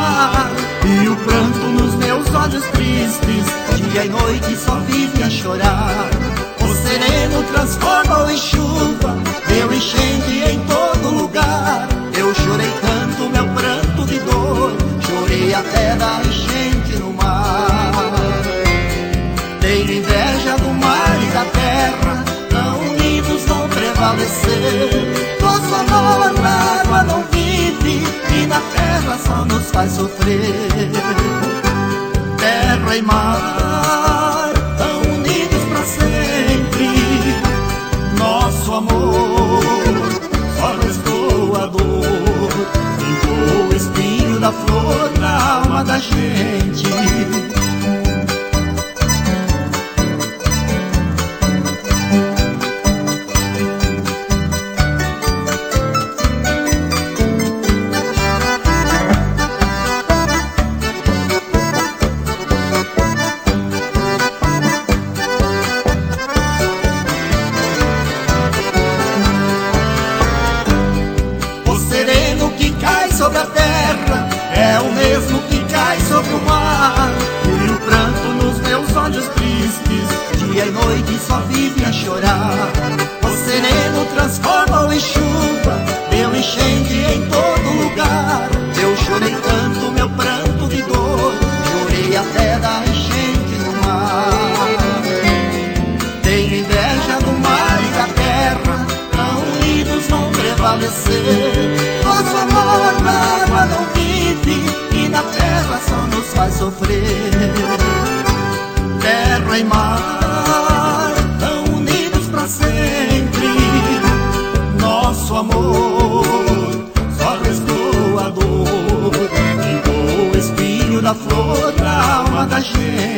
mar. E o pranto nos meus olhos tristes, dia e noite só vive a chorar. O sereno transforma-o em chuva, deu enchente em todo lugar. Eu chorei tanto meu pranto de dor, chorei até da enchente no mar. Tenho inveja do mar e da terra, tão unidos vão prevalecer. Nosso amor na água não vive, e na terra só nos faz sofrer. Terra e mar, tão unidos pra sempre. Nosso amor, só restou a dor. Ficou o espinho da flor na alma da gente. Sobre a terra é o mesmo que cai sobre o mar. E o pranto nos meus olhos tristes, dia e noite só vive a chorar. O sereno transforma-o em chuva, deu enchente em todo lugar. Eu chorei tanto meu pranto de dor, chorei até da enchente no mar. Tenho inveja do mar e da terra, tão unidos vão prevalecer. Nosso amor na água não vive, e na terra só nos faz sofrer. Terra e mar, tão unidos pra sempre. Nosso amor, só restou a dor. Ficou o espinho da flor na alma da gente.